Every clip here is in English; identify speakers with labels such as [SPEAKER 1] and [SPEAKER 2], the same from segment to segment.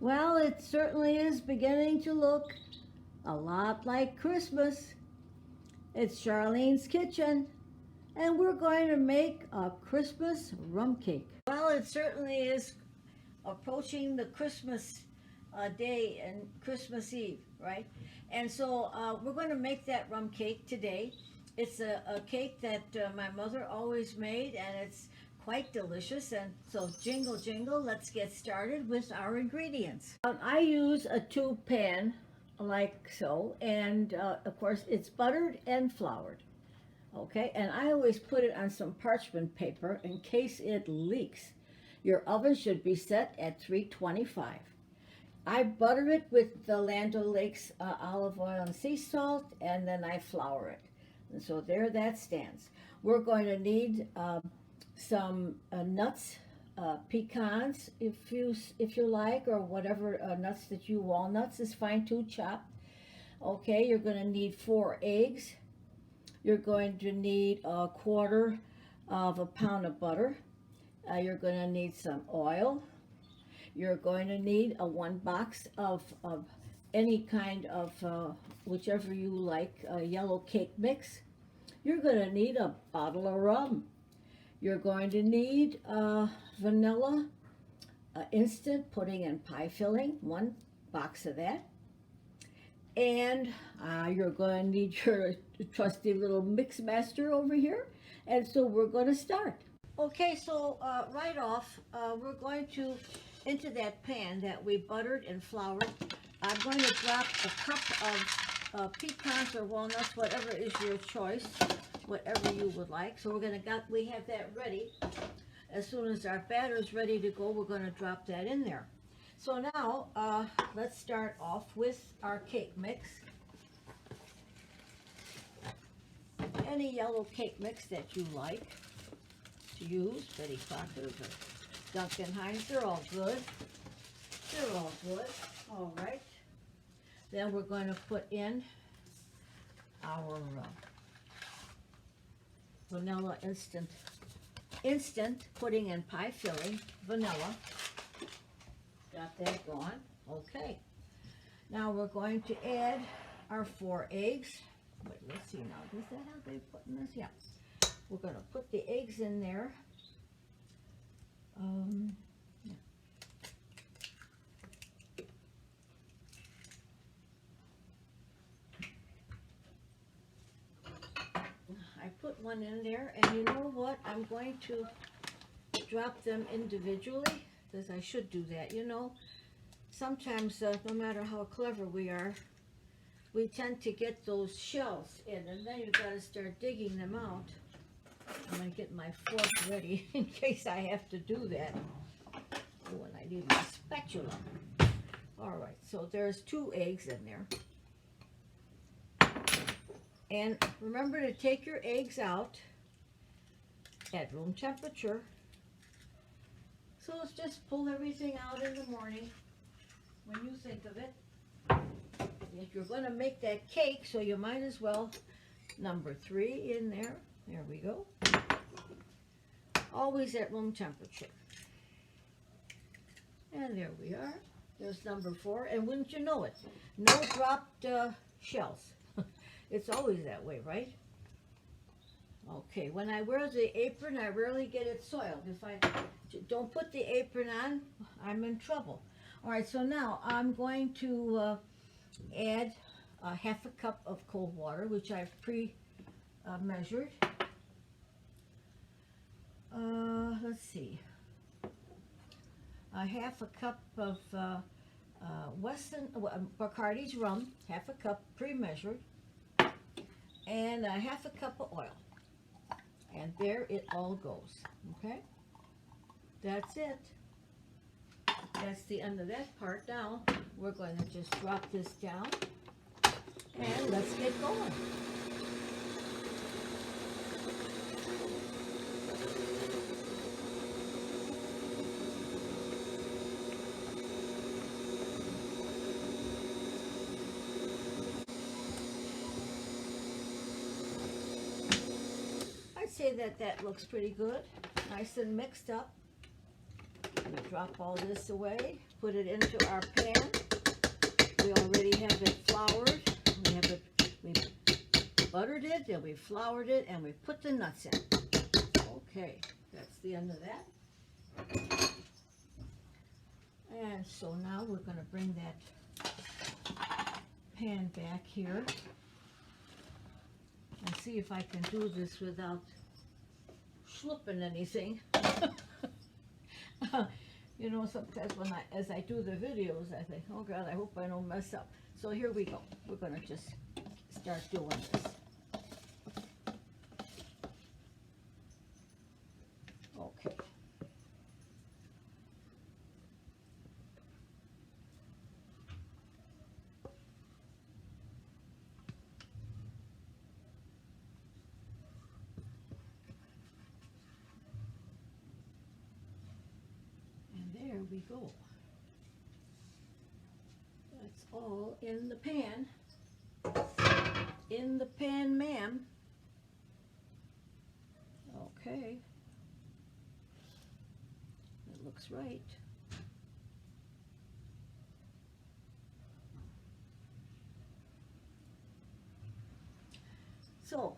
[SPEAKER 1] Well, it certainly is beginning to look a lot like Christmas. It's Charlene's kitchen, and we're going to make a Christmas rum cake. Well, it certainly is approaching the Christmas day and Christmas Eve, right? And so we're going to make that rum cake today. It's a cake that my mother always made, and it's quite delicious. And so, jingle, jingle, let's get started with our ingredients. I use a tube pan like so, and of course, it's buttered and floured. Okay, and I always put it on some parchment paper in case it leaks. Your oven should be set at 325. I butter it with the Land O'Lakes olive oil and sea salt, and then I flour it. And so there that stands. We're going to need some nuts, pecans, if you like, or whatever nuts that you. Walnuts is fine too, chopped. Okay, you're going to need 4 eggs. You're going to need a quarter of a pound of butter. You're going to need some oil. You're going to need a 1 box of any kind of, whichever you like, yellow cake mix. You're going to need a bottle of rum. You're going to need vanilla, instant pudding and pie filling, 1 box of that. And you're going to need your trusty little mix master over here. And so we're going to start. Okay, so right off, we're going to, into that pan that we buttered and floured, I'm going to drop a cup of pecans or walnuts, whatever is your choice, whatever you would like. So we have that ready. As soon as our batter is ready to go, we're going to drop that in there. So now, let's start off with our cake mix. Any yellow cake mix that you like to use, Betty Crocker's or Duncan Hines, they're all good. They're all good. All right. Then we're going to put in our vanilla instant pudding and pie filling, vanilla. Got that going. Okay. Now we're going to add our 4 eggs. Wait, let's see now. Is that how they put in this? Yeah. We're going to put the eggs in there. Yeah. I put one in there, and you know what? I'm going to drop them individually, because I should do that. You know, sometimes no matter how clever we are, we tend to get those shells in, and then you've got to start digging them out. I'm going to get my fork ready in case I have to do that. Oh, and I need my spatula. All right, so there's 2 eggs in there. And remember to take your eggs out at room temperature. So let's just pull everything out in the morning when you think of it. If you're going to make that cake, so you might as well number 3 in there. There we go. Always at room temperature. And there we are. There's number 4. And wouldn't you know it, no dropped shells. It's always that way, right? Okay, when I wear the apron, I rarely get it soiled. If I don't put the apron on, I'm in trouble. All right, so now I'm going to add a 1/2 cup of cold water, which I've pre-measured. Let's see. A 1/2 cup of Bacardi's rum, 1/2 cup pre-measured, and a 1/2 cup of oil. And there it all goes, okay? That's it. That's the end of that part. Now, we're going to just drop this down, and let's get going. I'd say that looks pretty good. Nice and mixed up. Let me drop all this away, put it into our pan. We already have it floured. We buttered it, and we floured it, and we put the nuts in. Okay, that's the end of that. And so now we're going to bring that pan back here and see if I can do this without schlupping anything. You know, sometimes as I do the videos, I think, oh God, I hope I don't mess up. So here we go. We're going to just start doing this. Okay. And there we go. That's all in the pan. In the pan, ma'am. Okay. It looks right. So,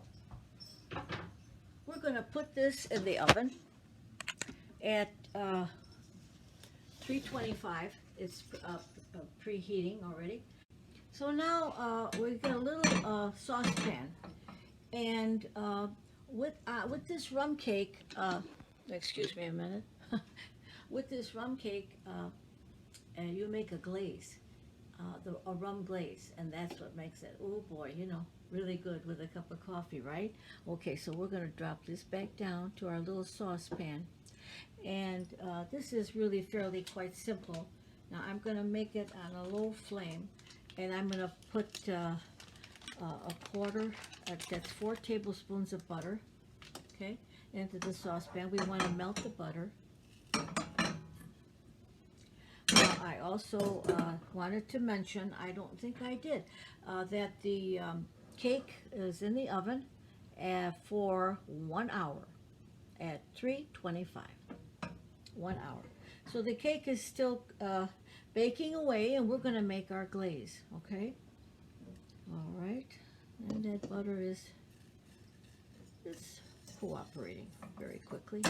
[SPEAKER 1] we're going to put this in the oven at 325. It's preheating already. So now we've got a little saucepan, and with this rum cake, excuse me a minute, with this rum cake, and you make a glaze, a rum glaze, and that's what makes it, oh boy, you know, really good with a cup of coffee, right? Okay, so we're going to drop this back down to our little saucepan, and this is really fairly quite simple. Now I'm going to make it on a low flame, and I'm going to put a quarter, that's 4 tablespoons of butter, okay, into the saucepan. We want to melt the butter. I also wanted to mention, I don't think I did, that the cake is in the oven for 1 hour at 325. 1 hour. So the cake is still baking away, and we're going to make our glaze, okay? All right, and that butter is cooperating very quickly.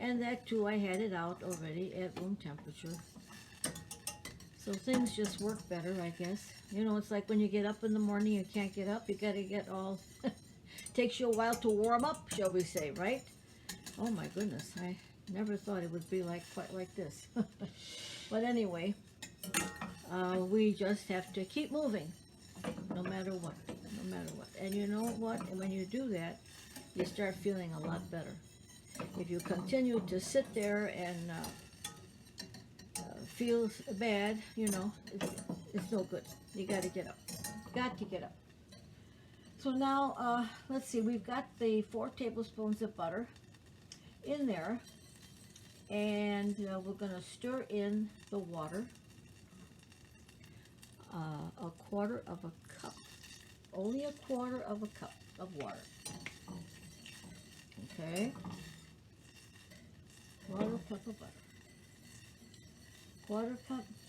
[SPEAKER 1] And that too, I had it out already at room temperature. So things just work better, I guess. You know, it's like when you get up in the morning, you can't get up, you got to get all, takes you a while to warm up, shall we say, right? Oh my goodness, I never thought it would be quite like this. But anyway, we just have to keep moving, no matter what, no matter what. And you know what? When you do that, you start feeling a lot better. If you continue to sit there and feel bad, you know, it's no good. You got to get up. Got to get up. So now, let's see. We've got the 4 tablespoons of butter in there, and we're going to stir in the water, a quarter of a cup, only a quarter of a cup of water. Okay, quarter cup of butter,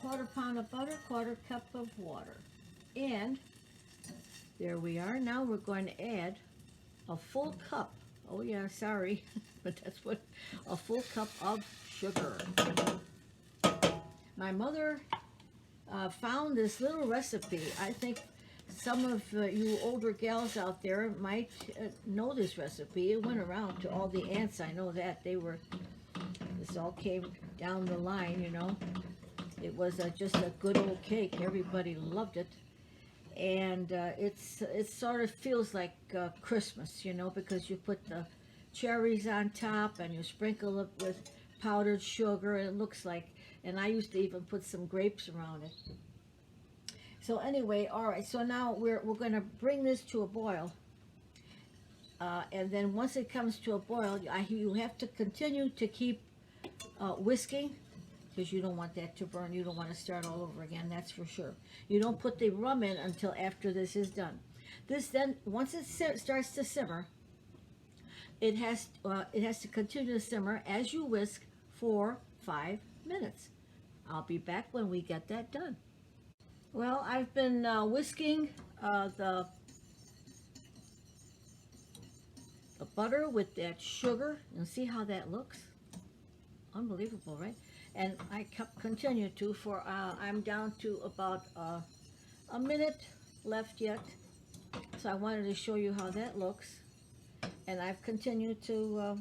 [SPEAKER 1] quarter pound of butter, quarter cup of water, and there we are. Now we're going to add a full cup. Oh yeah, sorry, but that's what, a full cup of sugar. My mother found this little recipe. I think some of you older gals out there might know this recipe. It went around to all the aunts. I know that this all came down the line, you know. It was just a good old cake. Everybody loved it. And it sort of feels like Christmas, you know, because you put the cherries on top and you sprinkle it with powdered sugar, and it looks like, and I used to even put some grapes around it. So anyway, all right, so now we're going to bring this to a boil, and then once it comes to a boil, you have to continue to keep whisking, because you don't want that to burn. You don't want to start all over again, that's for sure. You don't put the rum in until after this is done. This then, once it starts to simmer, it has to continue to simmer as you whisk for 5 minutes. I'll be back when we get that done. Well, I've been whisking the butter with that sugar, and see how that looks. Unbelievable, right? And I kept continue to for I'm down to about a minute left yet, so I wanted to show you how that looks. And I've continued to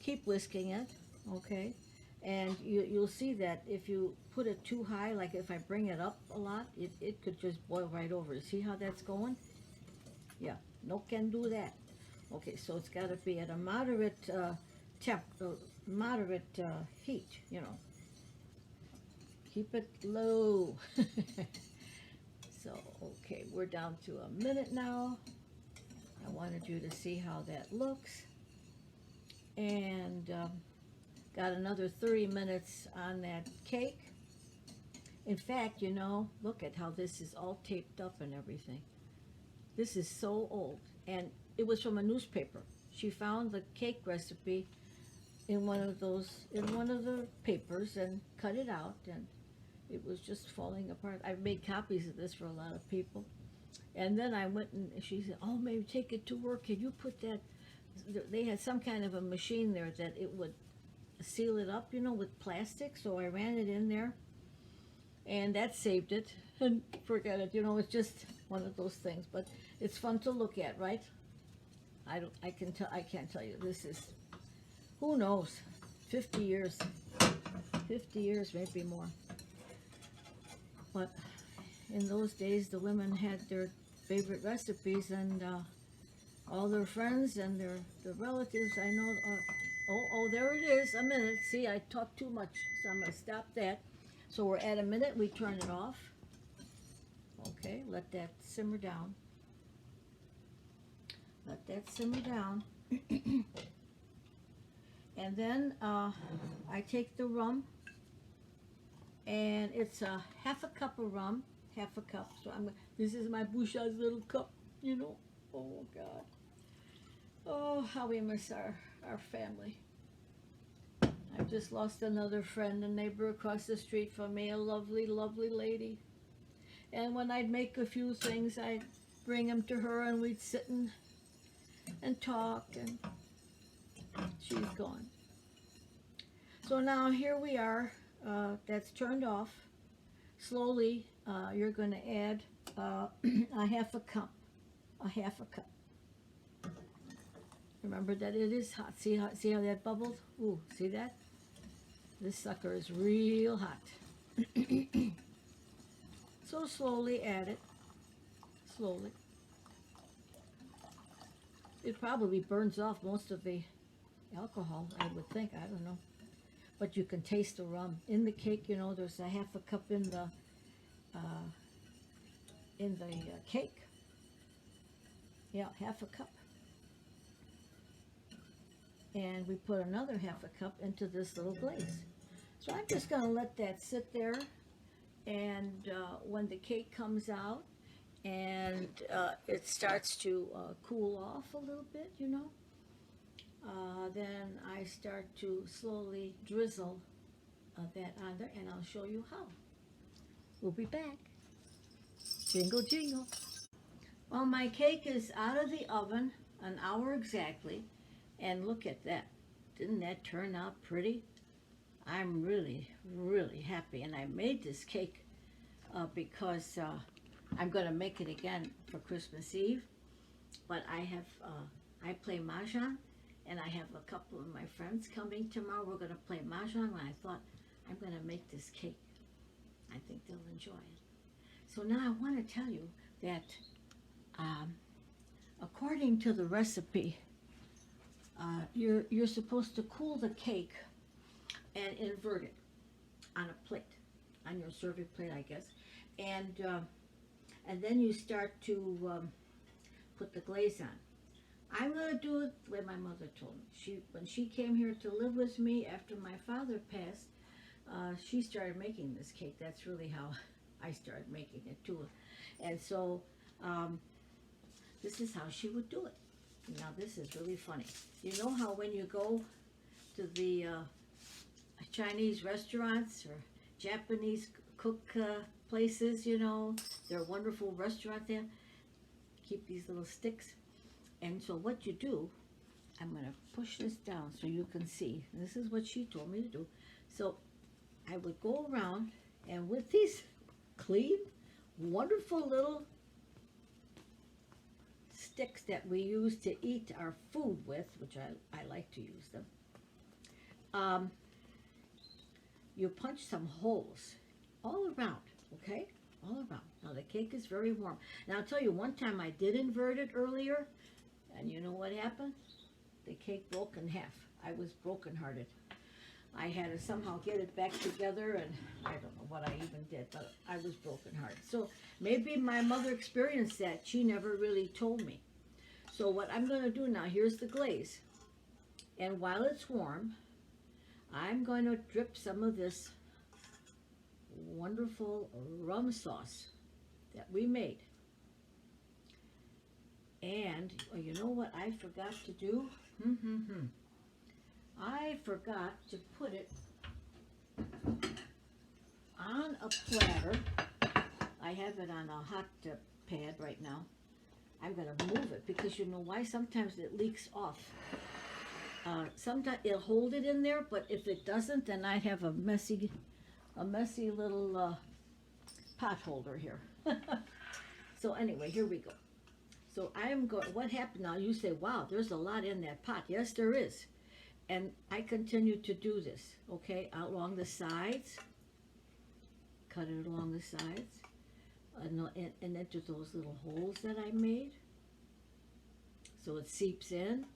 [SPEAKER 1] keep whisking it, okay? And you'll see that if you put it too high, like if I bring it up a lot, it could just boil right over. See how that's going? Yeah, no can do that. Okay, so it's got to be at a moderate moderate heat, you know. Keep it low. So, okay, we're down to a minute now. I wanted you to see how that looks. And got another 30 minutes on that cake. In fact, you know, look at how this is all taped up and everything. This is so old. And it was from a newspaper. She found the cake recipe in one of the papers and cut it out, and it was just falling apart. I've made copies of this for a lot of people. And then I went and she said, oh, maybe take it to work. Can you put that? They had some kind of a machine there that it would seal it up, you know, with plastic. So I ran it in there, and that saved it. And forget it, you know, it's just one of those things. But it's fun to look at, right? I can't tell you. This is, who knows, 50 years, 50 years, maybe more. But in those days, the women had their favorite recipes, and all their friends and their relatives. I know. Oh, there it is. A minute. See, I talked too much, so I'm gonna stop that. So we're at a minute. We turn it off. Okay, let that simmer down. Let that simmer down. And then I take the rum, and it's a half a cup of rum, half a cup. So this is my Bouchard's little cup, you know. Oh God. Oh, how we miss our family. I've just lost another friend, a neighbor across the street from me, a lovely, lovely lady. And when I'd make a few things, I'd bring them to her, and we'd sit and talk, and she's gone. So now here we are. That's turned off. Slowly, you're going to add a half a cup. Remember that it is hot. See how that bubbles? Ooh, see that? This sucker is real hot. So slowly add it. Slowly. It probably burns off most of the alcohol, I would think. I don't know. But you can taste the rum in the cake. You know, there's a half a cup in the cake. Yeah, half a cup. And we put another half a cup into this little glaze. So I'm just going to let that sit there, and when the cake comes out and it starts to cool off a little bit, you know, then I start to slowly drizzle that on there, and I'll show you how. We'll be back. Jingle, jingle. Well, my cake is out of the oven an hour exactly, and look at that. Didn't that turn out pretty? I'm really, really happy, and I made this cake because I'm going to make it again for Christmas Eve, but I play Mahjong, and I have a couple of my friends coming tomorrow. We're going to play Mahjong, and I thought, I'm going to make this cake. I think they'll enjoy it. So now I want to tell you that according to the recipe, you're supposed to cool the cake and invert it on a plate, on your serving plate, I guess, and then you start to put the glaze on. I'm going to do it the way my mother told me. When she came here to live with me after my father passed, she started making this cake. That's really how I started making it too. And so this is how she would do it. Now this is really funny. You know how when you go to the Chinese restaurants or Japanese cook places, you know. They're a wonderful restaurant there. Keep these little sticks. And so what you do, I'm going to push this down so you can see. This is what she told me to do. So I would go around, and with these clean, wonderful little sticks that we use to eat our food with, which I like to use them, you punch some holes all around, okay? All around. Now the cake is very warm. Now I'll tell you, one time I did invert it earlier, and you know what happened? The cake broke in half. I was brokenhearted. I had to somehow get it back together, and I don't know what I even did, but I was brokenhearted. So maybe my mother experienced that. She never really told me. So what I'm going to do now, here's the glaze. And while it's warm, I'm going to drip some of this wonderful rum sauce that we made. And oh, you know what I forgot to do? I forgot to put it on a platter. I have it on a hot pad right now. I'm going to move it because you know why? Sometimes it leaks off. Sometimes it'll hold it in there, but if it doesn't, then I have a messy little pot holder here. So anyway, here we go. So I am going, what happened now? You say, wow, there's a lot in that pot. Yes, there is. And I continue to do this, okay, along the sides. Cut it along the sides. And into those little holes that I made. So it seeps in.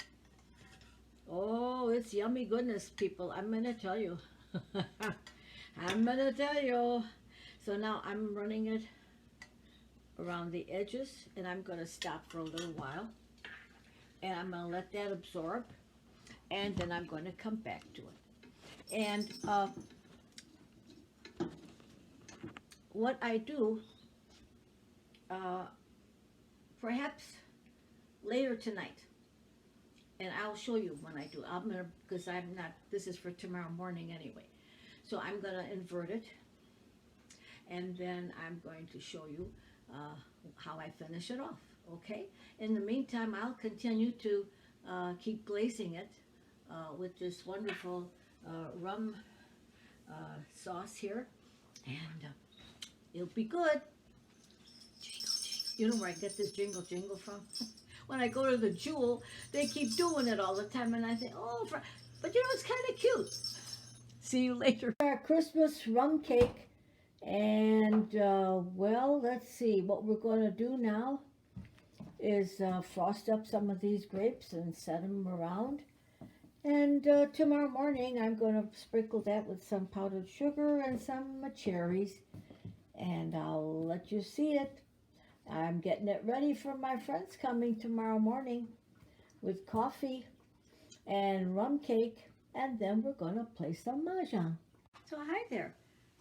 [SPEAKER 1] Oh, it's yummy goodness, people. I'm going to tell you. I'm going to tell you. So now I'm running it around the edges, and I'm going to stop for a little while. And I'm going to let that absorb. And then I'm going to come back to it. And what I do, perhaps later tonight, and I'll show you when I do. I'm gonna, because I'm not. This is for tomorrow morning anyway. So I'm gonna invert it, and then I'm going to show you how I finish it off. Okay. In the meantime, I'll continue to keep glazing it with this wonderful rum sauce here, and it'll be good. You know where I get this jingle jingle from? When I go to the Jewel, they keep doing it all the time, and I think, oh, but you know, it's kind of cute. See you later. Our Christmas rum cake, and well, let's see. What we're going to do now is frost up some of these grapes and set them around. And tomorrow morning, I'm going to sprinkle that with some powdered sugar and some cherries, and I'll let you see it. I'm getting it ready for my friends coming tomorrow morning with coffee and rum cake, and then we're going to play some mahjong. So hi there.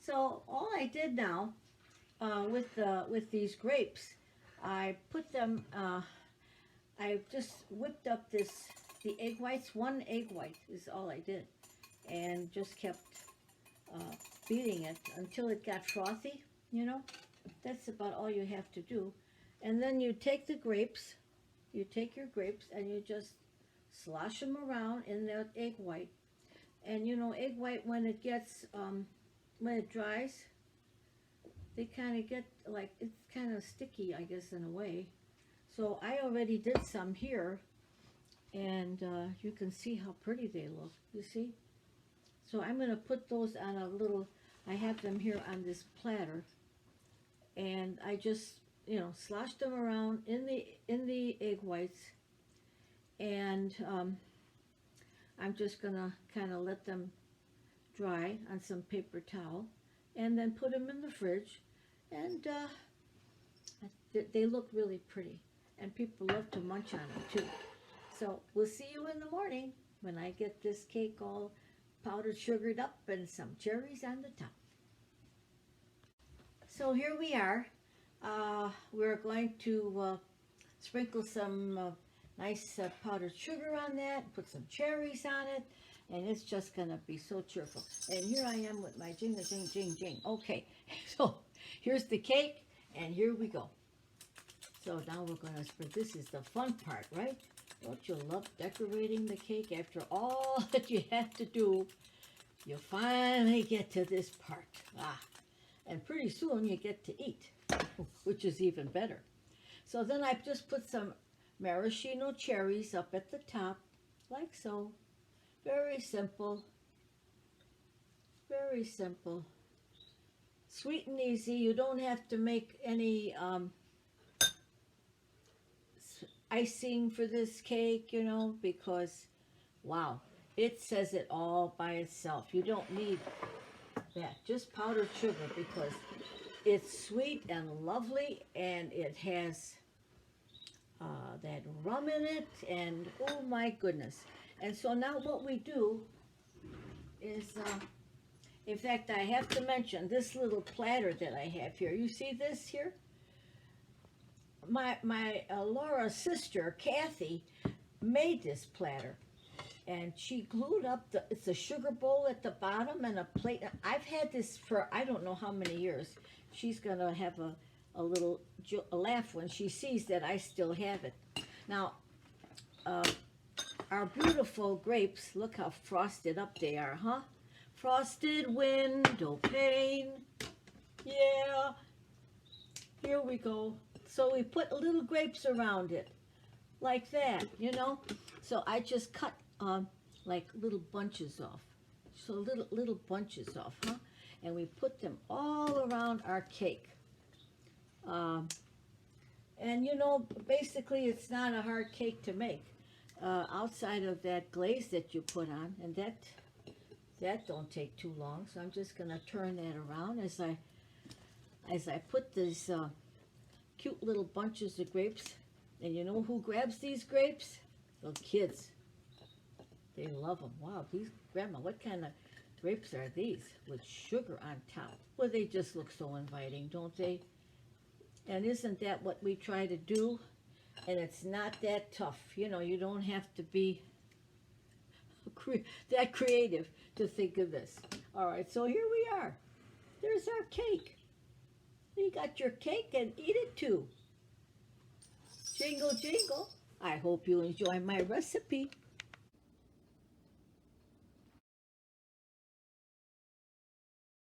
[SPEAKER 1] So all I did now with these grapes, I put them, I just whipped up the egg whites. One egg white is all I did, and just kept beating it until it got frothy, you know. That's about all you have to do. And then you take the grapes, you take your grapes and you just slosh them around in that egg white. And you know, egg white, when it gets, when it dries, they kind of get like, it's kind of sticky, I guess, in a way. So I already did some here, and you can see how pretty they look, you see? So I'm going to put those on a little, I have them here on this platter. And I just, you know, sloshed them around in the egg whites, and I'm just gonna kind of let them dry on some paper towel, and then put them in the fridge, and they look really pretty, and people love to munch on them too. So we'll see you in the morning when I get this cake all powdered sugared up and some cherries on the top. So here we are. We're going to sprinkle some nice powdered sugar on that, put some cherries on it, And it's just going to be so cheerful. And here I am with my jing, jing, jing, jing. Okay, so here's the cake, and here we go. So now we're going to spread. This is the fun part, right? Don't you love decorating the cake? After all that you have to do, you finally get to this part. And pretty soon you get to eat, which is even better. So then I've just put some maraschino cherries up at the top, like so. Very simple. Very simple. Sweet and easy. You don't have to make any icing for this cake, you know, because, wow, it says it all by itself. You don't need that. Just powdered sugar because it's sweet and lovely, and it has that rum in it, and oh my goodness. And so now what we do is, in fact, I have to mention this little platter that I have here. You see this here? My Laura's sister, Kathy, made this platter. And she glued up it's a sugar bowl at the bottom and a plate. I've had this for I don't know how many years. She's going to have a little laugh when she sees that I still have it. Now, our beautiful grapes, look how frosted up they are, huh? Frosted window pane. Yeah. Here we go. So we put little grapes around it, like that, you know. So I just cut like little bunches off. So little bunches off, huh? And we put them all around our cake. And you know, basically it's not a hard cake to make. Outside of that glaze that you put on, and that don't take too long. So I'm just gonna turn that around as I put these cute little bunches of grapes. And you know who grabs these grapes? The kids. They love them. Wow, Grandma, what kind of grapes are these with sugar on top? Well, they just look so inviting, don't they? And isn't that what we try to do? And it's not that tough. You know, you don't have to be that creative to think of this. All right, so here we are. There's our cake. You got your cake, and eat it too. Jingle, jingle. I hope you enjoy my recipe.